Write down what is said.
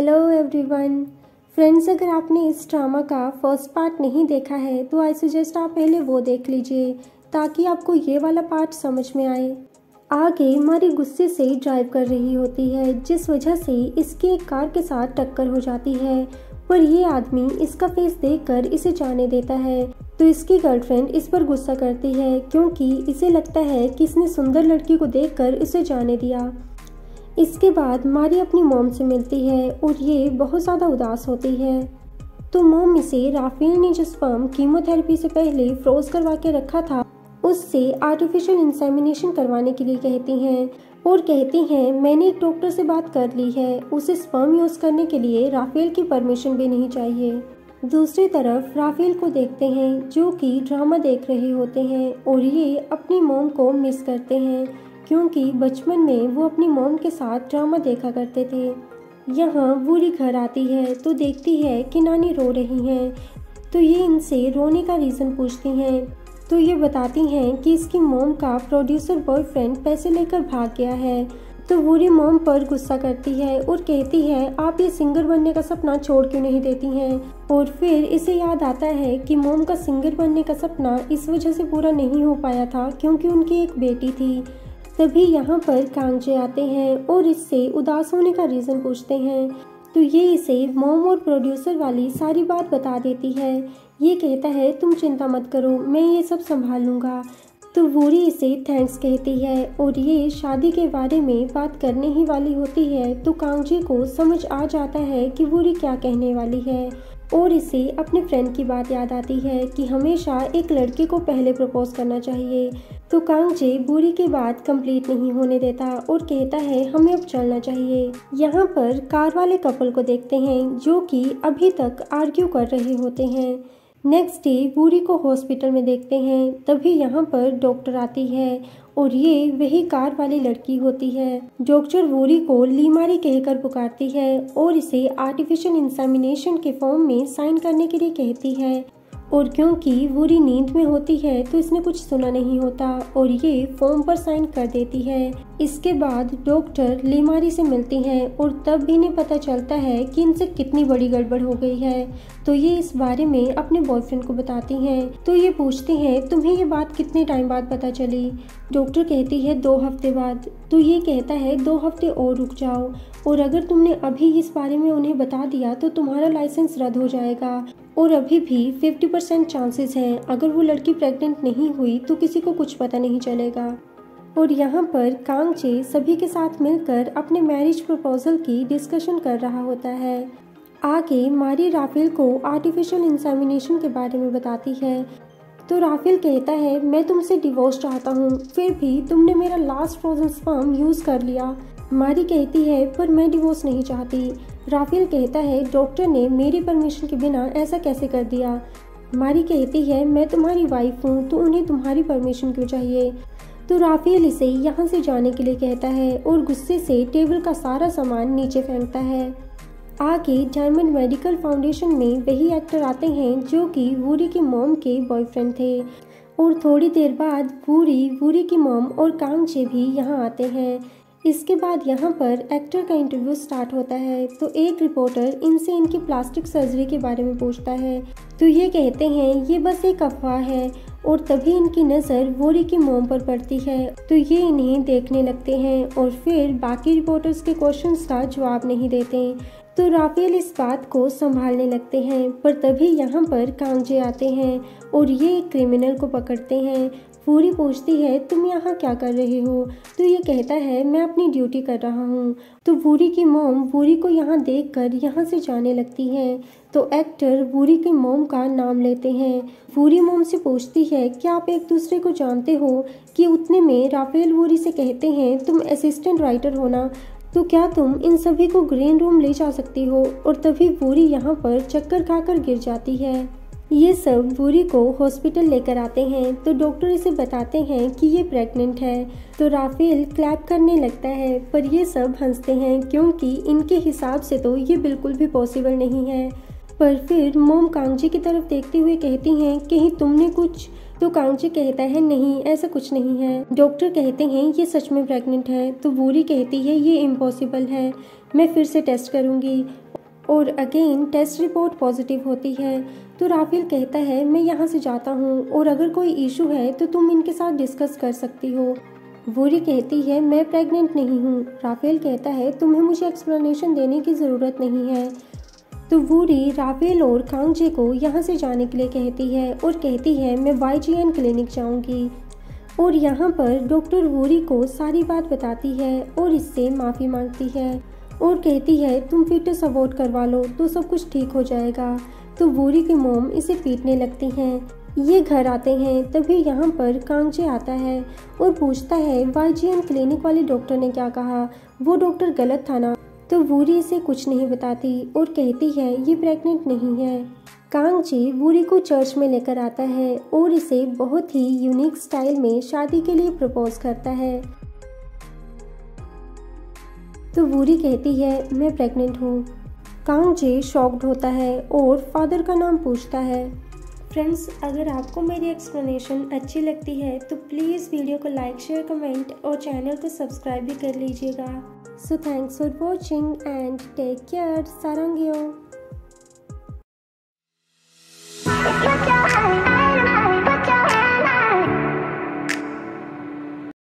Hello everyone friends, अगर आपने इस ड्रामा का फर्स्ट पार्ट नहीं देखा है तो आई सजेस्ट आप पहले वो देख लीजिए ताकि आपको ये वाला पार्ट समझ में आए। आगे मारी गुस्से से ड्राइव कर रही होती है जिस वजह से इसकी एक कार के साथ टक्कर हो जाती है, पर ये आदमी इसका फेस देखकर इसे जाने देता है तो इसकी गर्लफ्रेंड इस पर गुस्सा करती है क्योंकि इसे लगता है कि इसने सुंदर लड़की को देखकर इसे जाने दिया। इसके बाद मारी अपनी मॉम से मिलती है और ये बहुत ज़्यादा उदास होती है तो मॉम इसे राफेल ने जो स्पर्म कीमोथेरेपी से पहले फ्रोज करवा के रखा था उससे आर्टिफिशियल इंसेमिनेशन करवाने के लिए कहती हैं और कहती हैं मैंने एक डॉक्टर से बात कर ली है, उसे स्पर्म यूज़ करने के लिए राफेल की परमिशन भी नहीं चाहिए। दूसरी तरफ राफेल को देखते हैं जो कि ड्रामा देख रहे होते हैं और ये अपनी मॉम को मिस करते हैं क्योंकि बचपन में वो अपनी मॉम के साथ ड्रामा देखा करते थे। यहाँ वूरी घर आती है तो देखती है कि नानी रो रही हैं तो ये इनसे रोने का रीज़न पूछती हैं तो ये बताती हैं कि इसकी मॉम का प्रोड्यूसर बॉयफ्रेंड पैसे लेकर भाग गया है। तो वूरी मॉम पर गुस्सा करती है और कहती है आप ये सिंगर बनने का सपना छोड़ क्यों नहीं देती हैं। और फिर इसे याद आता है कि मॉम का सिंगर बनने का सपना इस वजह से पूरा नहीं हो पाया था क्योंकि उनकी एक बेटी थी। तभी यहाँ पर कांगजे आते हैं और इससे उदास होने का रीज़न पूछते हैं तो ये इसे मॉम और प्रोड्यूसर वाली सारी बात बता देती है। ये कहता है तुम चिंता मत करो, मैं ये सब संभाल लूँगा। तो वूरी इसे थैंक्स कहती है और ये शादी के बारे में बात करने ही वाली होती है तो कांगजे को समझ आ जाता है कि वूरी क्या कहने वाली है और इसे अपने फ्रेंड की बात याद आती है कि हमेशा एक लड़के को पहले प्रपोज करना चाहिए। तो कांगजे वूरी की बात कंप्लीट नहीं होने देता और कहता है हमें अब चलना चाहिए। यहाँ पर कार वाले कपल को देखते हैं जो कि अभी तक आर्ग्यू कर रहे होते हैं। नेक्स्ट डे वूरी को हॉस्पिटल में देखते हैं, तभी यहाँ पर डॉक्टर आती है और ये वही कार वाली लड़की होती है। डॉक्टर वूरी को लीमारी कहकर पुकारती है और इसे आर्टिफिशियल इंसेमिनेशन के फॉर्म में साइन करने के लिए कहती है और क्योंकि वूरी नींद में होती है तो इसने कुछ सुना नहीं होता और ये फॉर्म पर साइन कर देती है। इसके बाद डॉक्टर लीमारी से मिलती हैं और तब भी इन्हें पता चलता है कि इनसे कितनी बड़ी गड़बड़ हो गई है तो ये इस बारे में अपने बॉयफ्रेंड को बताती हैं। तो ये पूछती हैं तुम्हें ये बात कितने टाइम बाद पता चली। डॉक्टर कहती है 2 हफ्ते बाद। तो ये कहता है 2 हफ्ते और रुक जाओ और अगर तुमने अभी इस बारे में उन्हें बता दिया तो तुम्हारा लाइसेंस रद्द हो जाएगा और अभी भी 50% चांसेस हैं, अगर वो लड़की प्रेग्नेंट नहीं हुई तो किसी को कुछ पता नहीं चलेगा। और यहाँ पर कांगजे सभी के साथ मिलकर अपने मैरिज प्रपोजल की डिस्कशन कर रहा होता है। आगे मारी राफेल को आर्टिफिशियल इंसेमिनेशन के बारे में बताती है तो राफेल कहता है मैं तुमसे डिवोर्स चाहता हूँ, फिर भी तुमने मेरा लास्ट फ्रोजन स्पर्म यूज़ कर लिया। मारी कहती है पर मैं डिवोर्स नहीं चाहती। राफेल कहता है डॉक्टर ने मेरी परमिशन के बिना ऐसा कैसे कर दिया। मारी कहती है मैं तुम्हारी वाइफ हूँ तो उन्हें तुम्हारी परमिशन क्यों चाहिए। तो राफेल इसे यहाँ से जाने के लिए कहता है और गुस्से से टेबल का सारा सामान नीचे फेंकता है। आगे डायमंड मेडिकल फाउंडेशन में वही एक्टर आते हैं जो कि वूरी की मॉम के बॉयफ्रेंड थे और थोड़ी देर बाद वूरी की मॉम और कांगजे भी यहाँ आते हैं। इसके बाद यहाँ पर एक्टर का इंटरव्यू स्टार्ट होता है तो एक रिपोर्टर इनसे इनकी प्लास्टिक सर्जरी के बारे में पूछता है तो ये कहते हैं ये बस एक अफवाह है और तभी इनकी नज़र वूरी की मॉम पर पड़ती है तो ये इन्हें देखने लगते हैं और फिर बाकी रिपोर्टर्स के क्वेश्चंस का जवाब नहीं देते तो राफेल इस बात को संभालने लगते हैं। पर तभी यहाँ पर कांगजे आते हैं और ये एक क्रिमिनल को पकड़ते हैं। वूरी पूछती है तुम यहाँ क्या कर रहे हो तो ये कहता है मैं अपनी ड्यूटी कर रहा हूँ। तो वूरी की मॉम वूरी को यहाँ देखकर यहाँ से जाने लगती है तो एक्टर वूरी की मॉम का नाम लेते हैं। वूरी मॉम से पूछती है क्या आप एक दूसरे को जानते हो कि उतने में राफेल वूरी से कहते हैं तुम असिस्टेंट राइटर हो ना, तो क्या तुम इन सभी को ग्रीन रूम ले जा सकती हो। और तभी वूरी यहाँ पर चक्कर खाकर गिर जाती है। ये सब वूरी को हॉस्पिटल लेकर आते हैं तो डॉक्टर इसे बताते हैं कि ये प्रेग्नेंट है तो राफेल क्लैप करने लगता है पर ये सब हंसते हैं क्योंकि इनके हिसाब से तो ये बिल्कुल भी पॉसिबल नहीं है। पर फिर मॉम कांगजे की तरफ देखते हुए कहती हैं कहीं तुमने कुछ। तो कांगजे कहता है नहीं ऐसा कुछ नहीं है। डॉक्टर कहते हैं ये सच में प्रेग्नेंट है तो वूरी कहती है ये इम्पॉसिबल है, मैं फिर से टेस्ट करूंगी। और अगेन टेस्ट रिपोर्ट पॉजिटिव होती है। तो राफेल कहता है मैं यहाँ से जाता हूँ और अगर कोई इशू है तो तुम इनके साथ डिस्कस कर सकती हो। वूरी कहती है मैं प्रेग्नेंट नहीं हूँ। राफेल कहता है तुम्हें मुझे एक्सप्लेनेशन देने की ज़रूरत नहीं है। तो वूरी राफेल और कांगजे को यहाँ से जाने के लिए कहती है और कहती है मैं YGN क्लिनिक जाऊँगी। और यहाँ पर डॉक्टर वूरी को सारी बात बताती है और इससे माफ़ी मांगती है और कहती है तुम फीटस अबॉर्ट करवा लो तो सब कुछ ठीक हो जाएगा। तो वूरी की मॉम इसे पीटने लगती हैं। ये घर आते हैं तभी यहाँ पर कांगजे आता है और पूछता है YGN क्लिनिक वाले डॉक्टर ने क्या कहा, वो डॉक्टर गलत था ना। तो वूरी इसे कुछ नहीं बताती और कहती है ये प्रेग्नेंट नहीं है। कांगजे वूरी को चर्च में लेकर आता है और इसे बहुत ही यूनिक स्टाइल में शादी के लिए प्रपोज करता है। तो वूरी कहती है मैं प्रेग्नेंट हूँ। कांगजे शॉक्ड होता है और फादर का नाम पूछता है। फ्रेंड्स, अगर आपको मेरी एक्सप्लेनेशन अच्छी लगती है तो प्लीज़ वीडियो को लाइक, शेयर, कमेंट और चैनल को सब्सक्राइब भी कर लीजिएगा। So thanks for watching and take care. सारंगियो।